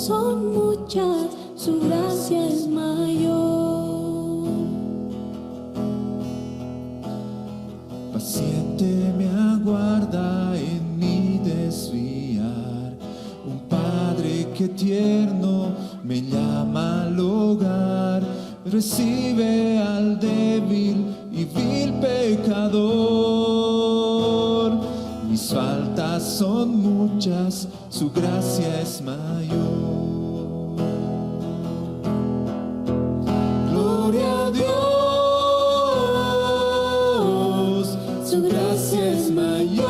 son muchas, su gracia es mayor. Paciente me aguarda en mi desviar, un Padre que tierno me llama al hogar, recibe al débil y vil pecador. Mis faltas son muchas, su gracia es mayor. Gloria a Dios, su gracia es mayor.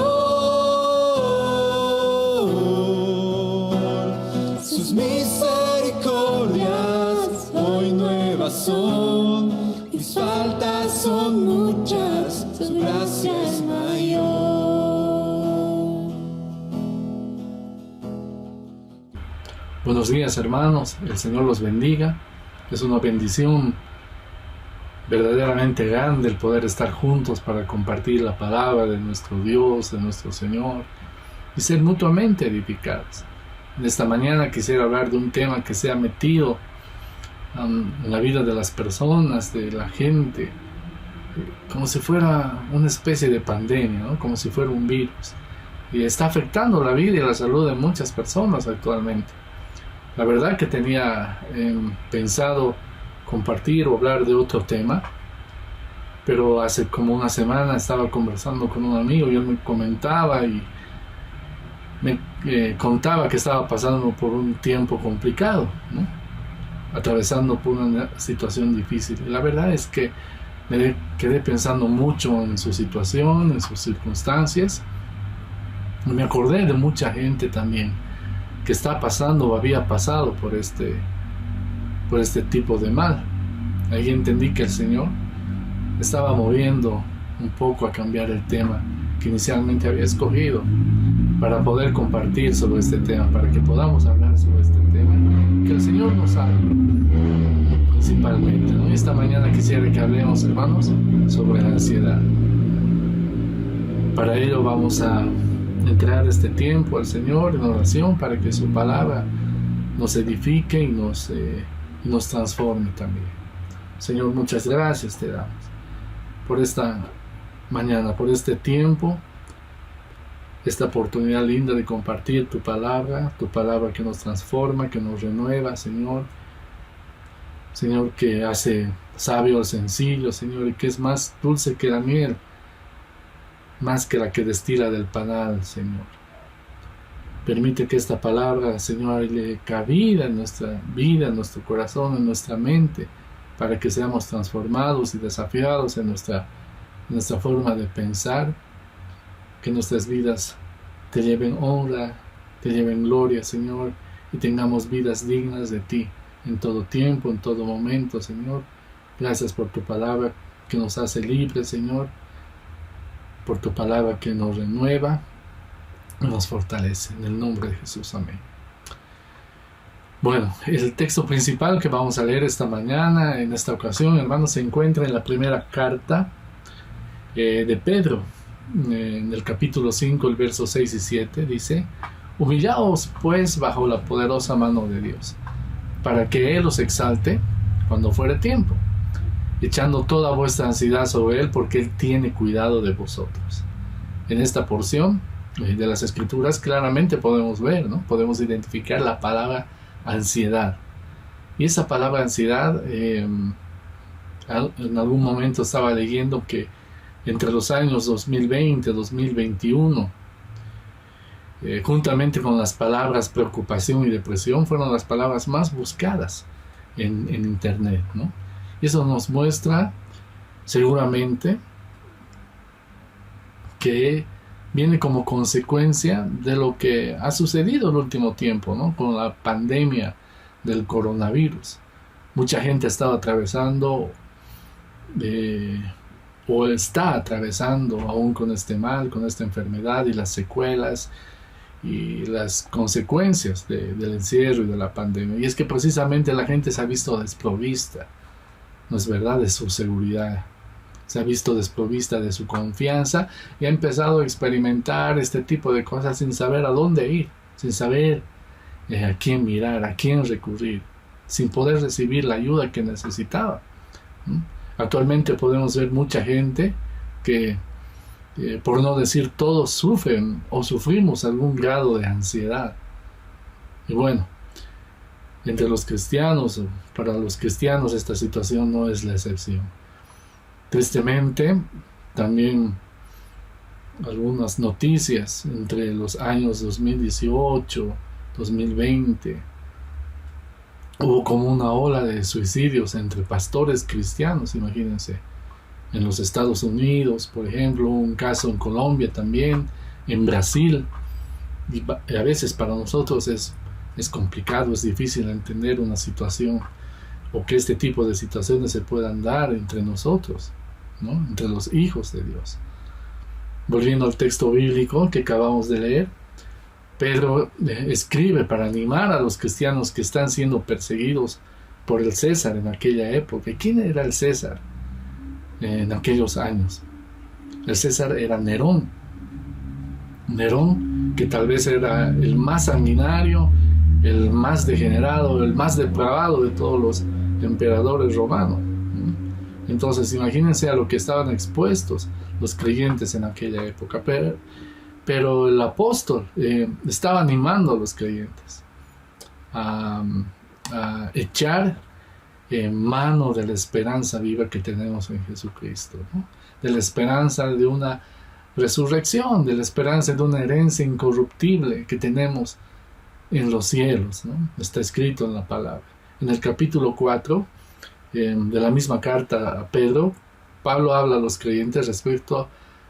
Sus misericordias hoy nuevas son. Mis faltas son muchas, su gracia es mayor. Buenos días, hermanos, el Señor los bendiga. Es una bendición verdaderamente grande el poder estar juntos para compartir la palabra de nuestro Dios, de nuestro Señor, y ser mutuamente edificados. En esta mañana quisiera hablar de un tema que se ha metido en la vida de las personas, de la gente, como si fuera una especie de pandemia, ¿no? Como si fuera un virus, y está afectando la vida y la salud de muchas personas actualmente. La verdad que tenía pensado compartir o hablar de otro tema, pero hace como una semana estaba conversando con un amigo y él me comentaba y me contaba que estaba pasando por un tiempo complicado, ¿no? Atravesando por una situación difícil. Y la verdad es que me quedé pensando mucho en su situación, en sus circunstancias, y me acordé de mucha gente también que está pasando o había pasado por este tipo de mal. Ahí entendí que el Señor estaba moviendo un poco a cambiar el tema que inicialmente había escogido para poder compartir sobre este tema, para que podamos hablar sobre este tema, que el Señor nos hable principalmente, ¿no? Esta mañana quisiera que hablemos, hermanos, sobre la ansiedad. Para ello vamos a entregar este tiempo al Señor en oración para que su palabra nos edifique y nos transforme también. Señor, muchas gracias te damos por esta mañana, por este tiempo, esta oportunidad linda de compartir tu palabra que nos transforma, que nos renueva, Señor, que hace sabio al sencillo, Señor, y que es más dulce que la miel, más que la que destila del panal, Señor. Permite que esta palabra, Señor, le cabida en nuestra vida, en nuestro corazón, en nuestra mente, para que seamos transformados y desafiados en nuestra forma de pensar, que nuestras vidas te lleven honra, te lleven gloria, Señor, y tengamos vidas dignas de ti en todo tiempo, en todo momento, Señor. Gracias por tu palabra que nos hace libres, Señor, por tu palabra que nos renueva y nos fortalece. En el nombre de Jesús, amén. Bueno, el texto principal que vamos a leer esta mañana, en esta ocasión, hermanos, se encuentra en la primera carta de Pedro, en el capítulo 5, el verso 6 y 7, dice: humillaos pues bajo la poderosa mano de Dios, para que Él os exalte cuando fuere tiempo, echando toda vuestra ansiedad sobre Él, porque Él tiene cuidado de vosotros. En esta porción de las Escrituras claramente podemos ver, ¿no? Podemos identificar la palabra ansiedad. Y esa palabra ansiedad, en algún momento estaba leyendo que entre los años 2020 y 2021, juntamente con las palabras preocupación y depresión, fueron las palabras más buscadas en internet, ¿no? Y eso nos muestra seguramente que viene como consecuencia de lo que ha sucedido el último tiempo, ¿no? Con la pandemia del coronavirus. Mucha gente ha estado atravesando o está atravesando aún con este mal, con esta enfermedad y las secuelas y las consecuencias del encierro y de la pandemia. Y es que precisamente la gente se ha visto desprovista, ¿no es verdad?, de su seguridad. Se ha visto desprovista de su confianza y ha empezado a experimentar este tipo de cosas sin saber a dónde ir, sin saber a quién mirar, a quién recurrir, sin poder recibir la ayuda que necesitaba. Actualmente podemos ver mucha gente que, por no decir todos, sufren o sufrimos algún grado de ansiedad. Y bueno, entre los cristianos, para los cristianos esta situación no es la excepción. Tristemente, también algunas noticias entre los años 2018, 2020, hubo como una ola de suicidios entre pastores cristianos, imagínense, en los Estados Unidos, por ejemplo, un caso en Colombia también, en Brasil, y a veces para nosotros es complicado, es difícil entender una situación o que este tipo de situaciones se puedan dar entre nosotros, ¿no? Entre los hijos de Dios. Volviendo al texto bíblico que acabamos de leer, Pedro escribe para animar a los cristianos que están siendo perseguidos por el César en aquella época. ¿Y quién era el César en aquellos años? El César era Nerón. Nerón, que tal vez era el más sanguinario, el más degenerado, el más depravado de todos los emperadores romanos. Entonces imagínense a lo que estaban expuestos los creyentes en aquella época. Pero el apóstol estaba animando a los creyentes a echar mano de la esperanza viva que tenemos en Jesucristo, ¿no? De la esperanza de una resurrección, de la esperanza de una herencia incorruptible que tenemos en los cielos, ¿no? Está escrito en la palabra. En el capítulo 4 de la misma carta a Pedro, Pablo habla a los creyentes respecto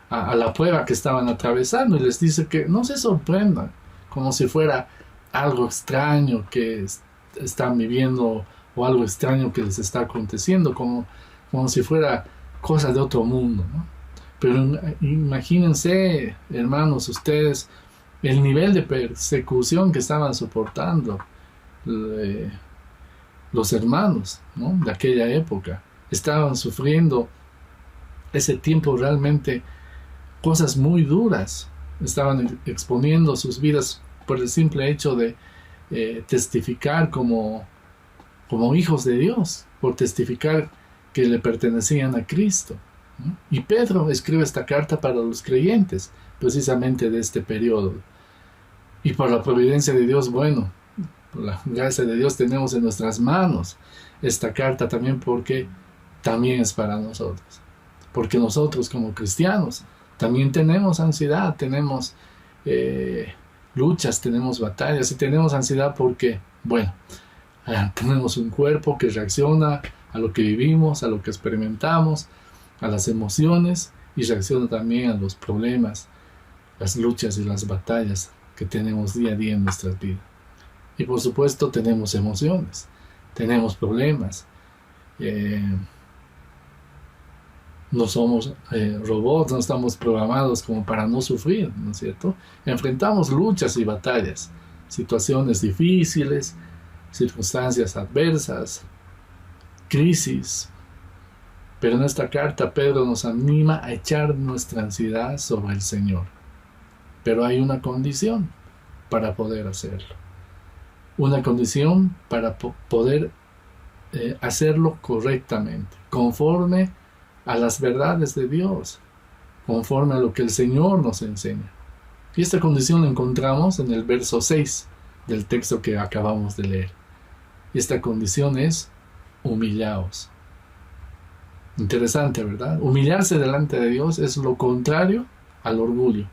a la prueba que estaban atravesando y les dice que no se sorprendan como si fuera algo extraño que están viviendo o algo extraño que les está aconteciendo, como si fuera cosa de otro mundo, ¿no? Pero imagínense, hermanos, ustedes, el nivel de persecución que estaban soportando los hermanos, ¿no? De aquella época. Estaban sufriendo ese tiempo realmente cosas muy duras. Estaban exponiendo sus vidas por el simple hecho de testificar como hijos de Dios, por testificar que le pertenecían a Cristo, ¿no? Y Pedro escribe esta carta para los creyentes, precisamente de este periodo. Y por la providencia de Dios, bueno, por la gracia de Dios tenemos en nuestras manos esta carta también, porque también es para nosotros. Porque nosotros como cristianos también tenemos ansiedad, tenemos luchas, tenemos batallas, y tenemos ansiedad porque, bueno, tenemos un cuerpo que reacciona a lo que vivimos, a lo que experimentamos, a las emociones, y reacciona también a los problemas, las luchas y las batallas que tenemos día a día en nuestras vidas. Y por supuesto tenemos emociones, tenemos problemas. No somos robots, no estamos programados como para no sufrir, ¿no es cierto? Enfrentamos luchas y batallas, situaciones difíciles, circunstancias adversas, crisis. Pero en esta carta Pedro nos anima a echar nuestra ansiedad sobre el Señor. Pero hay una condición para poder hacerlo. Una condición para poder hacerlo correctamente, conforme a las verdades de Dios, conforme a lo que el Señor nos enseña. Y esta condición la encontramos en el verso 6 del texto que acabamos de leer. Y esta condición es: humillaos. Interesante, ¿verdad? Humillarse delante de Dios es lo contrario al orgullo.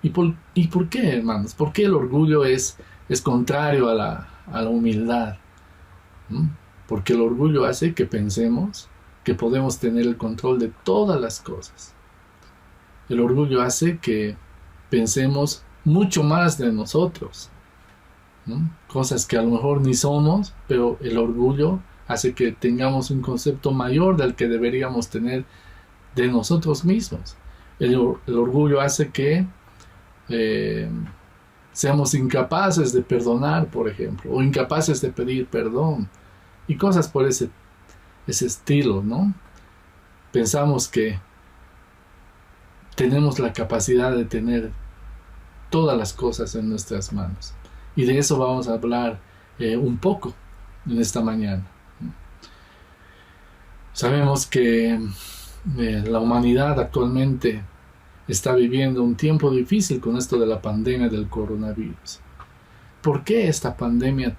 ¿Y por qué, hermanos? ¿Por qué el orgullo es contrario a la humildad? Porque el orgullo hace que pensemos que podemos tener el control de todas las cosas. El orgullo hace que pensemos mucho más de nosotros, ¿no? Cosas que a lo mejor ni somos, pero el orgullo hace que tengamos un concepto mayor del que deberíamos tener de nosotros mismos. El orgullo hace que seamos incapaces de perdonar, por ejemplo, o incapaces de pedir perdón, y cosas por ese estilo, ¿no? Pensamos que tenemos la capacidad de tener todas las cosas en nuestras manos. Y de eso vamos a hablar un poco en esta mañana. Sabemos que la humanidad actualmente está viviendo un tiempo difícil con esto de la pandemia del coronavirus. ¿Por qué esta pandemia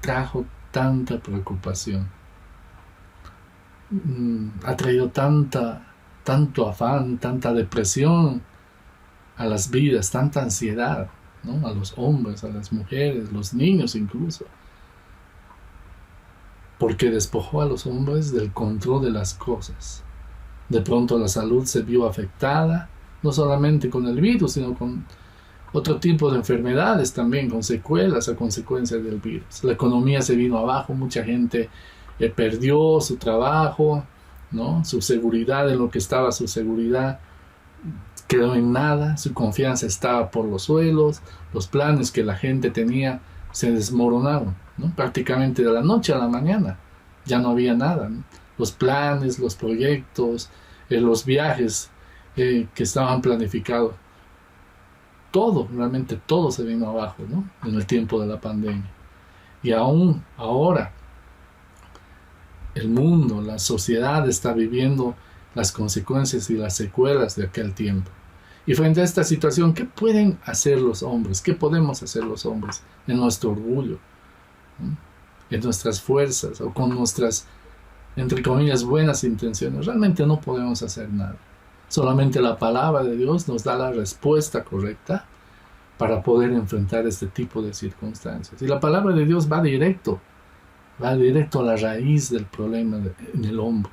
trajo tanta preocupación? Ha traído tanto afán, tanta depresión a las vidas, tanta ansiedad, ¿no? A los hombres, a las mujeres, los niños incluso. Porque despojó a los hombres del control de las cosas. De pronto la salud se vio afectada, no solamente con el virus, sino con otro tipo de enfermedades también, con secuelas a consecuencia del virus. La economía se vino abajo, mucha gente perdió su trabajo, ¿no? Su seguridad, en lo que estaba su seguridad, quedó en nada, su confianza estaba por los suelos, los planes que la gente tenía se desmoronaron, ¿no? Prácticamente de la noche a la mañana, ya no había nada, ¿no? Los planes, los proyectos, los viajes que estaban planificados, todo, realmente todo se vino abajo, ¿no? En el tiempo de la pandemia. Y aún ahora, el mundo, la sociedad está viviendo las consecuencias y las secuelas de aquel tiempo. Y frente a esta situación, ¿qué pueden hacer los hombres? ¿Qué podemos hacer los hombres en nuestro orgullo, ¿no? En nuestras fuerzas o con nuestras, entre comillas, buenas intenciones? Realmente no podemos hacer nada. Solamente la palabra de Dios nos da la respuesta correcta para poder enfrentar este tipo de circunstancias. Y la palabra de Dios va directo a la raíz del problema en el hombre.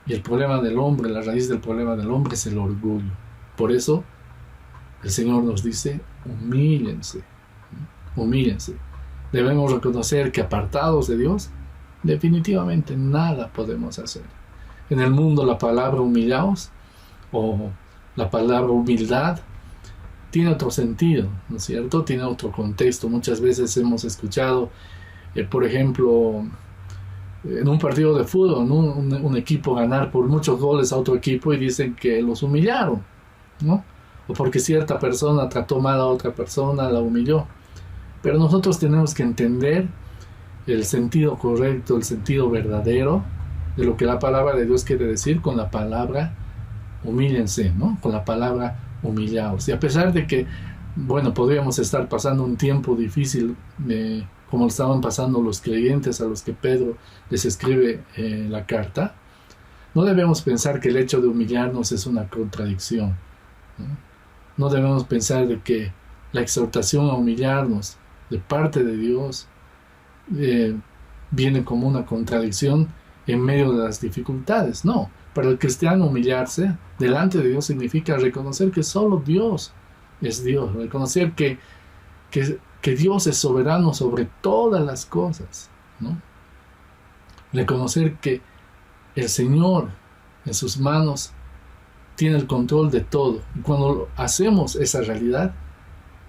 Y el problema del hombre, la raíz del problema del hombre es el orgullo. Por eso el Señor nos dice, humíllense, humíllense. Debemos reconocer que apartados de Dios, definitivamente nada podemos hacer. En el mundo la palabra humillaos o la palabra humildad tiene otro sentido, ¿no es cierto? Tiene otro contexto. Muchas veces hemos escuchado, por ejemplo, en un partido de fútbol, ¿no? un equipo ganar por muchos goles a otro equipo y dicen que los humillaron, ¿no? O porque cierta persona trató mal a otra persona, la humilló. Pero nosotros tenemos que entender el sentido correcto, el sentido verdadero de lo que la palabra de Dios quiere decir con la palabra humíllense, ¿no? Con la palabra humillaos. Y a pesar de que, bueno, podríamos estar pasando un tiempo difícil, como estaban pasando los creyentes a los que Pedro les escribe la carta, no debemos pensar que el hecho de humillarnos es una contradicción, ¿no? No debemos pensar de que la exhortación a humillarnos de parte de Dios viene como una contradicción en medio de las dificultades. No, para el cristiano humillarse delante de Dios significa reconocer que solo Dios es Dios, reconocer que Dios es soberano sobre todas las cosas, ¿no? Reconocer que el Señor en sus manos tiene el control de todo. Y cuando hacemos esa realidad,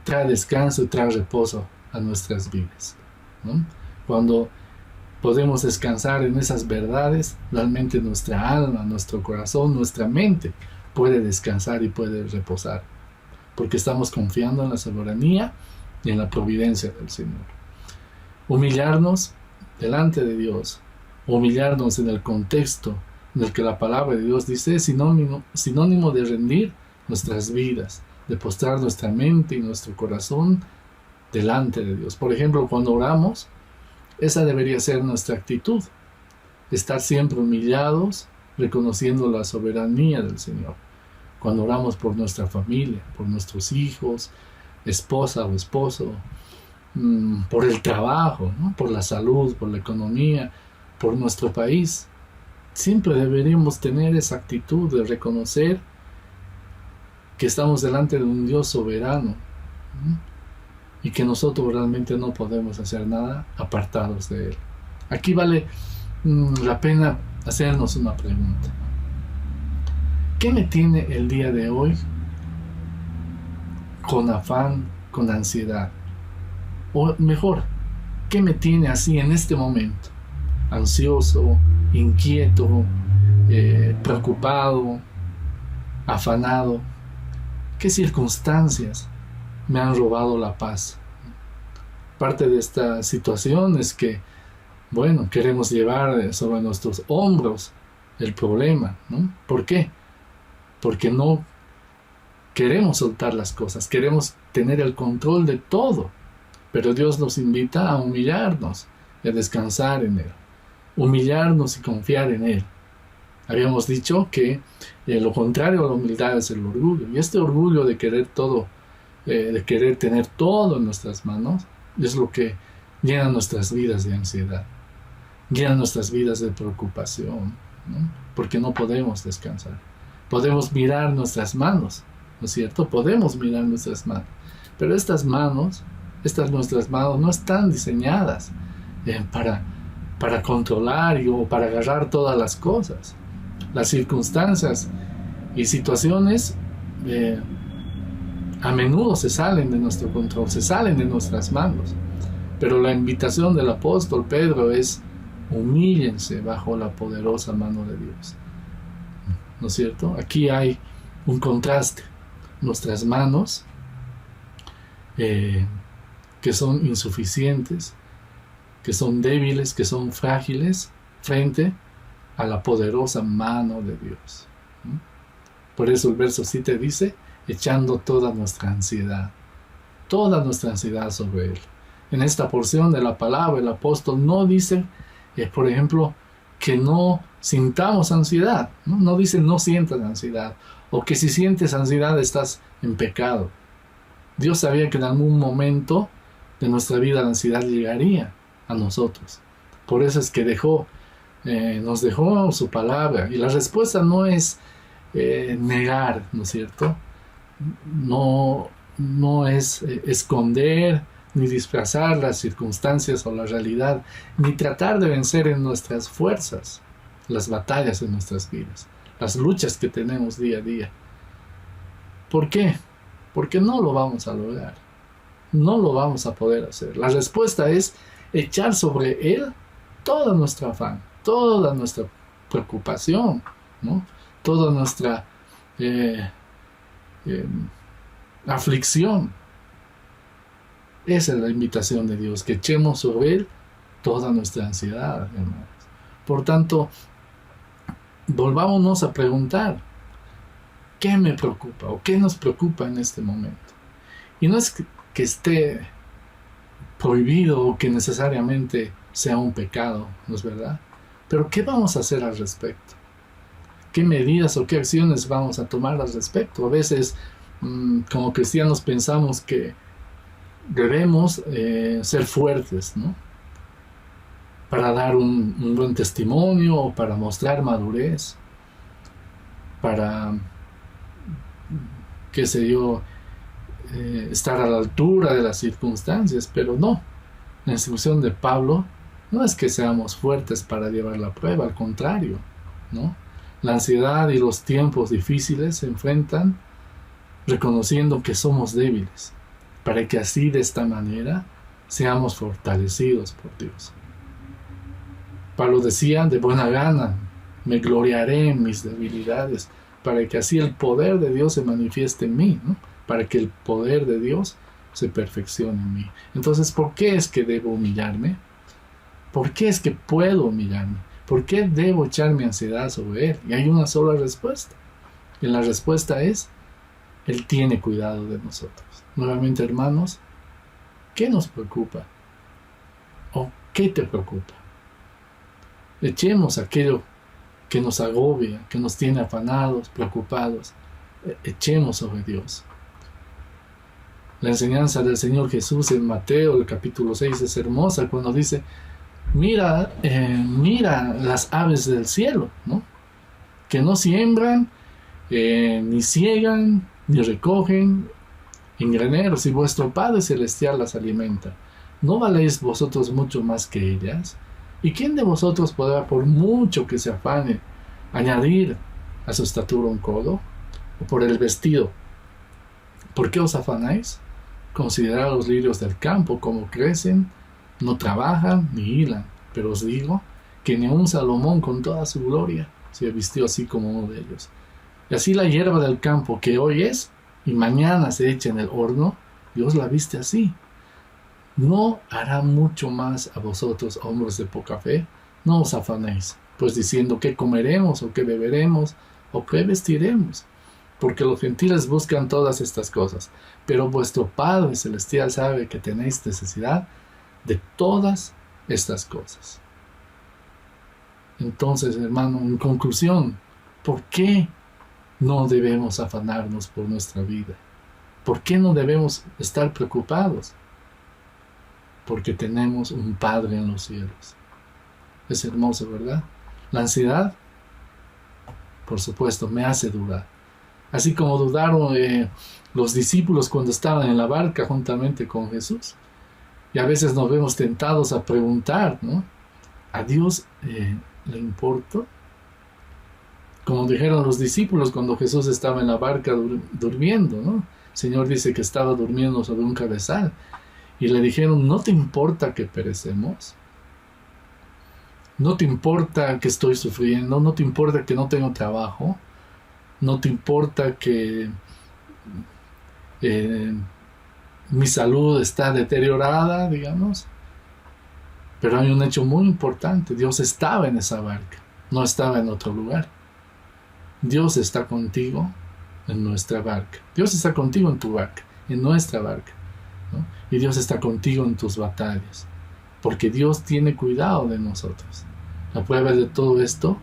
trae descanso y trae reposo a nuestras vidas, ¿no? Cuando podemos descansar en esas verdades, realmente nuestra alma, nuestro corazón, nuestra mente puede descansar y puede reposar, porque estamos confiando en la soberanía y en la providencia del Señor. Humillarnos delante de Dios, humillarnos en el contexto en el que la palabra de Dios dice, es sinónimo de rendir nuestras vidas, de postrar nuestra mente y nuestro corazón delante de Dios. Por ejemplo, cuando oramos, esa debería ser nuestra actitud, estar siempre humillados, reconociendo la soberanía del Señor. Cuando oramos por nuestra familia, por nuestros hijos, esposa o esposo, por el trabajo, ¿no? Por la salud, por la economía, por nuestro país, siempre deberíamos tener esa actitud de reconocer que estamos delante de un Dios soberano, ¿no? Y que nosotros realmente no podemos hacer nada apartados de Él. Aquí vale la pena hacernos una pregunta. ¿Qué me tiene el día de hoy con afán, con ansiedad? O mejor, ¿qué me tiene así en este momento? Ansioso, inquieto, preocupado, afanado. ¿Qué circunstancias me han robado la paz? Parte de esta situación es que, bueno, queremos llevar sobre nuestros hombros el problema, ¿no? ¿Por qué? Porque no queremos soltar las cosas, queremos tener el control de todo. Pero Dios nos invita a humillarnos y a descansar en Él. Humillarnos y confiar en Él. Habíamos dicho que lo contrario a la humildad es el orgullo. Y este orgullo de querer todo, de querer tener todo en nuestras manos, es lo que llena nuestras vidas de ansiedad. Llena nuestras vidas de preocupación, ¿no? Porque no podemos descansar. Podemos mirar nuestras manos, ¿no es cierto? Podemos mirar nuestras manos. Pero estas nuestras manos no están diseñadas para controlar o para agarrar todas las cosas. Las circunstancias y situaciones a menudo se salen de nuestro control, se salen de nuestras manos. Pero la invitación del apóstol Pedro es: humíllense bajo la poderosa mano de Dios. ¿No es cierto? Aquí hay un contraste. Nuestras manos que son insuficientes, que son débiles, que son frágiles frente a la poderosa mano de Dios. Por eso el verso 7 dice: echando toda nuestra ansiedad sobre Él. En esta porción de la palabra el apóstol no dice, por ejemplo, que no sintamos ansiedad, no dice no sientas ansiedad, o que si sientes ansiedad estás en pecado. Dios sabía que en algún momento de nuestra vida la ansiedad llegaría a nosotros. Por eso es que nos dejó su palabra. Y la respuesta no es negar, ¿no es cierto? No es esconder ni disfrazar las circunstancias o la realidad, ni tratar de vencer en nuestras fuerzas las batallas en nuestras vidas, las luchas que tenemos día a día. ¿Por qué? Porque no lo vamos a lograr, no lo vamos a poder hacer. La respuesta es echar sobre Él toda nuestra afán, toda nuestra preocupación, ¿no? Toda nuestra aflicción. Esa es la invitación de Dios, que echemos sobre Él toda nuestra ansiedad, hermanos. Por tanto, volvámonos a preguntar: ¿qué me preocupa o qué nos preocupa en este momento? Y no es que esté prohibido o que necesariamente sea un pecado, ¿no es verdad? Pero ¿qué vamos a hacer al respecto? ¿Qué medidas o qué acciones vamos a tomar al respecto? A veces, como cristianos, pensamos que debemos ser fuertes, ¿no? Para dar un buen testimonio o para mostrar madurez, para, qué sé yo, estar a la altura de las circunstancias. Pero no, la instrucción de Pablo no es que seamos fuertes para llevar la prueba, al contrario, ¿no? La ansiedad y los tiempos difíciles se enfrentan reconociendo que somos débiles, para que así, de esta manera, seamos fortalecidos por Dios. Pablo decía: de buena gana me gloriaré en mis debilidades, para que así el poder de Dios se manifieste en mí, ¿no? Para que el poder de Dios se perfeccione en mí. Entonces, ¿por qué es que debo humillarme? ¿Por qué es que puedo humillarme? ¿Por qué debo echar mi ansiedad sobre Él? Y hay una sola respuesta. Y la respuesta es: Él tiene cuidado de nosotros. Nuevamente, hermanos, ¿qué nos preocupa? ¿O qué te preocupa? Echemos aquello que nos agobia, que nos tiene afanados, preocupados. Echemos sobre Dios. La enseñanza del Señor Jesús en Mateo, el capítulo 6, es hermosa cuando dice: mira las aves del cielo, ¿no? Que no siembran, ni ciegan, ni recogen en graneros, y vuestro Padre Celestial las alimenta. ¿No valéis vosotros mucho más que ellas? ¿Y quién de vosotros podrá, por mucho que se afane, añadir a su estatura un codo? ¿O por el vestido? ¿Por qué os afanáis? Considerad los lirios del campo, cómo crecen, no trabajan ni hilan. Pero os digo que ni aun Salomón, con toda su gloria, se vistió así como uno de ellos. Y así la hierba del campo, que hoy es y mañana se echa en el horno, Dios la viste así. ¿no hará mucho más a vosotros, hombres de poca fe? No os afanéis, pues diciendo qué comeremos, o qué beberemos, o qué vestiremos, porque los gentiles buscan todas estas cosas, pero vuestro Padre Celestial sabe que tenéis necesidad de todas estas cosas. Entonces, hermano, en conclusión, ¿por qué no debemos afanarnos por nuestra vida? ¿Por qué no debemos estar preocupados? Porque tenemos un Padre en los cielos. Es hermoso, ¿verdad? La ansiedad, por supuesto, me hace dudar. Así como dudaron los discípulos cuando estaban en la barca juntamente con Jesús. Y a veces nos vemos tentados a preguntar, ¿no? ¿A Dios le importa? Como dijeron los discípulos cuando Jesús estaba en la barca durmiendo, ¿no? El Señor dice que estaba durmiendo sobre un cabezal. Y le dijeron, ¿no te importa que perecemos? ¿No te importa que estoy sufriendo? ¿No te importa que no tengo trabajo? ¿No te importa que mi salud está deteriorada, digamos? Pero hay un hecho muy importante. Dios estaba en esa barca, no estaba en otro lugar. Dios está contigo en nuestra barca. Dios está contigo en tu barca, en nuestra barca, ¿no? Y Dios está contigo en tus batallas, porque Dios tiene cuidado de nosotros. La prueba de todo esto,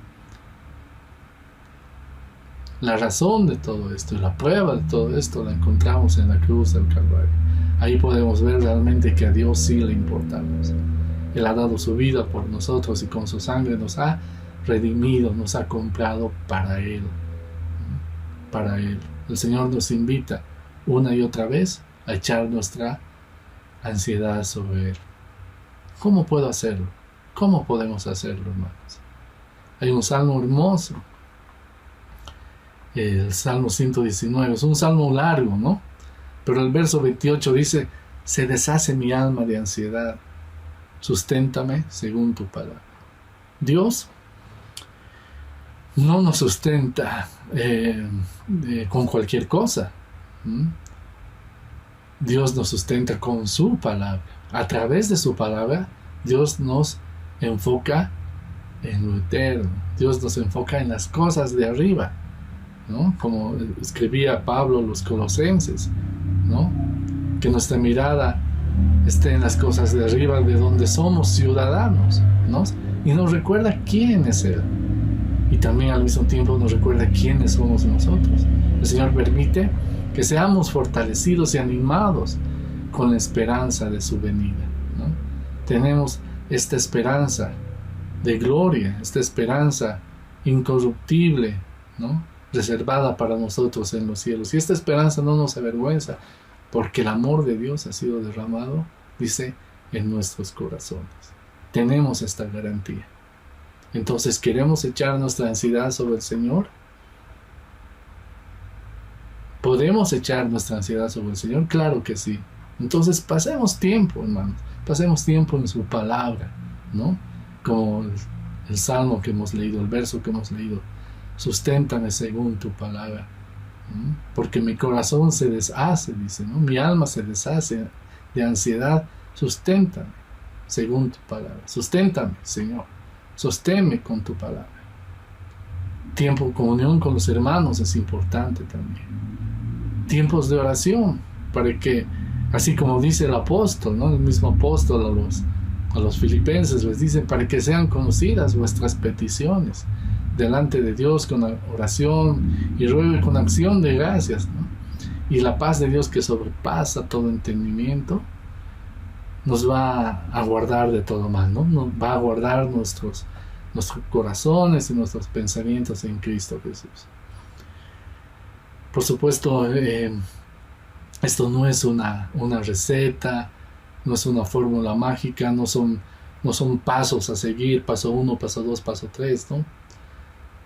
la razón de todo esto y la prueba de todo esto la encontramos en la cruz del Calvario. Ahí podemos ver realmente que a Dios sí le importamos. Él ha dado su vida por nosotros y con su sangre nos ha redimido, nos ha comprado para Él. Para Él. El Señor nos invita una y otra vez a echar nuestra ansiedad sobre Él. ¿Cómo puedo hacerlo? ¿Cómo podemos hacerlo, hermanos? Hay un salmo hermoso, el Salmo 119, es un salmo largo, ¿no? Pero el verso 28 dice, se deshace mi alma de ansiedad, susténtame según tu palabra. Dios no nos sustenta con cualquier cosa. Dios nos sustenta con su palabra. A través de su palabra, Dios nos enfoca en lo eterno. Dios nos enfoca en las cosas de arriba, ¿no? Como escribía Pablo a los Colosenses, ¿no? Que nuestra mirada esté en las cosas de arriba, de donde somos ciudadanos, ¿no? Y nos recuerda quién es Él. Y también al mismo tiempo nos recuerda quiénes somos nosotros. El Señor permite que seamos fortalecidos y animados con la esperanza de su venida, ¿no? Tenemos esta esperanza de gloria, esta esperanza incorruptible, ¿no? Reservada para nosotros en los cielos. Y esta esperanza no nos avergüenza, porque el amor de Dios ha sido derramado, dice, en nuestros corazones. Tenemos esta garantía. Entonces, ¿queremos echar nuestra ansiedad sobre el Señor? ¿Podemos echar nuestra ansiedad sobre el Señor? Claro que sí. Entonces, pasemos tiempo, hermanos. Pasemos tiempo en su palabra, ¿no? Como el salmo que hemos leído, el verso que hemos leído. Susténtame según tu palabra, ¿no? Porque mi corazón se deshace, dice, ¿no? Mi alma se deshace de ansiedad. Susténtame según tu palabra. Susténtame, Señor. Sosténme con tu palabra. Tiempo de comunión con los hermanos es importante también. Tiempos de oración, para que, así como dice el apóstol, ¿no? El mismo apóstol a los filipenses les dice, para que sean conocidas vuestras peticiones delante de Dios con oración y ruego y con acción de gracias, ¿no? Y la paz de Dios que sobrepasa todo entendimiento nos va a guardar de todo mal, ¿no? Nos va a guardar nuestros corazones y nuestros pensamientos en Cristo Jesús. Por supuesto, esto no es una receta, no es una fórmula mágica, no son pasos a seguir, paso 1, paso 2, paso 3, ¿no?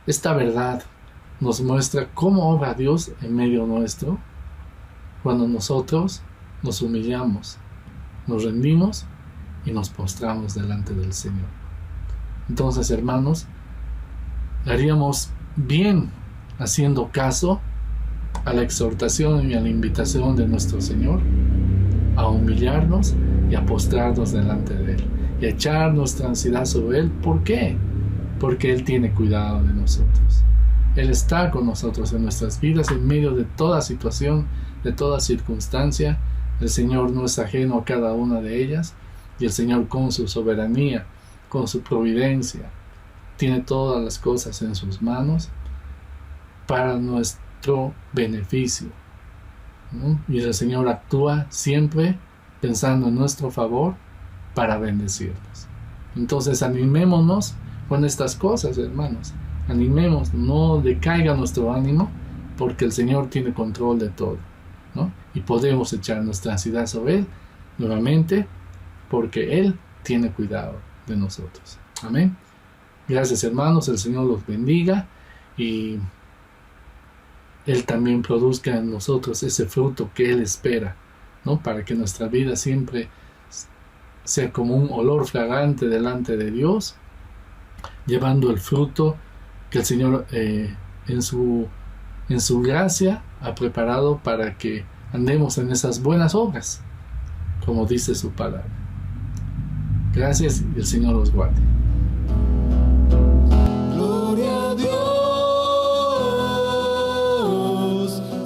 Esta verdad nos muestra cómo obra Dios en medio nuestro cuando nosotros nos humillamos, nos rendimos y nos postramos delante del Señor. Entonces, hermanos, haríamos bien haciendo caso a la exhortación y a la invitación de nuestro Señor a humillarnos y a postrarnos delante de Él y a echar nuestra ansiedad sobre Él. ¿Por qué? Porque Él tiene cuidado de nosotros. Él está con nosotros en nuestras vidas en medio de toda situación, de toda circunstancia. El Señor no es ajeno a cada una de ellas y el Señor, con su soberanía, con su providencia, tiene todas las cosas en sus manos para nuestro beneficio, ¿no? Y el Señor actúa siempre pensando en nuestro favor para bendecirnos. Entonces animémonos con estas cosas, hermanos. Animemos, no decaiga nuestro ánimo, porque el Señor tiene control de todo, ¿no? Y podemos echar nuestra ansiedad sobre Él nuevamente, porque Él tiene cuidado de nosotros. Amén. Gracias, hermanos. El Señor los bendiga y Él también produzca en nosotros ese fruto que Él espera, ¿no? Para que nuestra vida siempre sea como un olor fragante delante de Dios, llevando el fruto que el Señor en su gracia ha preparado para que andemos en esas buenas obras, como dice su palabra. Gracias y el Señor los guarde. Gloria a Dios,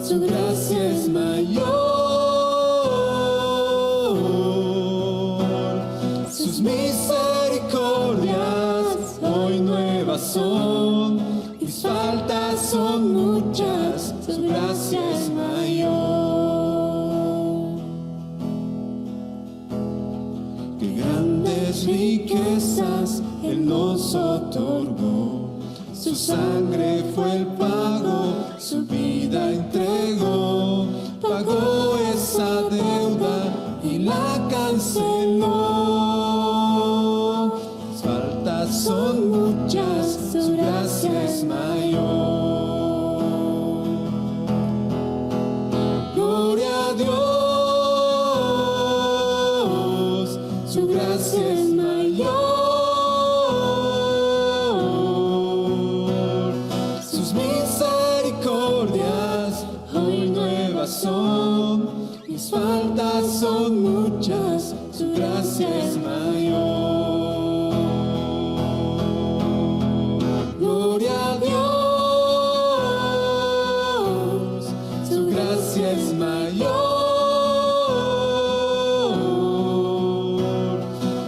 su gracia es mayor, sus misericordias hoy nuevas son, mis faltas son muchas, su gracia es mayor. Qué grandes riquezas Él nos otorgó, su sangre fue el pago, su vida entregó, pagó esa deuda y la canceló. Las faltas son muchas, su gracia es mayor. Gloria a Dios, su gracia es mayor. Sus misericordias hoy nuevas son, mis faltas son muchas, su gracia es mayor. Gloria a Dios, su gracia es mayor.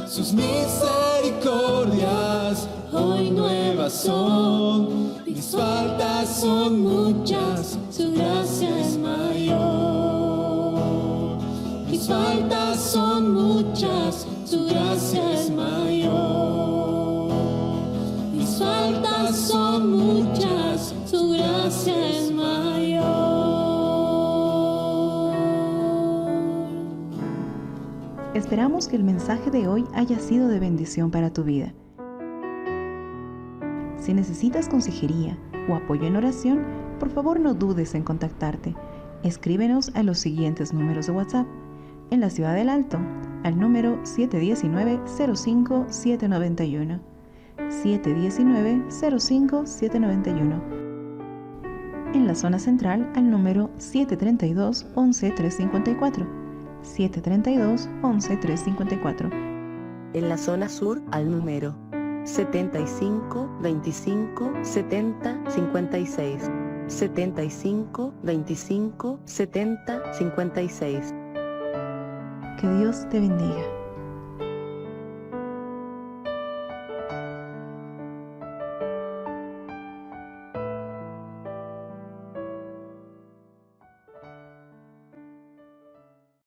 Sus misericordias hoy nuevas son, mis faltas son muchas, su gracia es mayor. Mis faltas son muchas, su gracia es mayor. Mis faltas son muchas, su gracia es mayor. Esperamos que el mensaje de hoy haya sido de bendición para tu vida. Si necesitas consejería o apoyo en oración, por favor no dudes en contactarte. Escríbenos a los siguientes números de WhatsApp. En la Ciudad del Alto, al número 719-05-791. 719-05-791. En la zona central, al número 732-11-354. 732-11-354. En la zona sur, al número 75 25 70 56. 75 25 70 56. Que Dios te bendiga.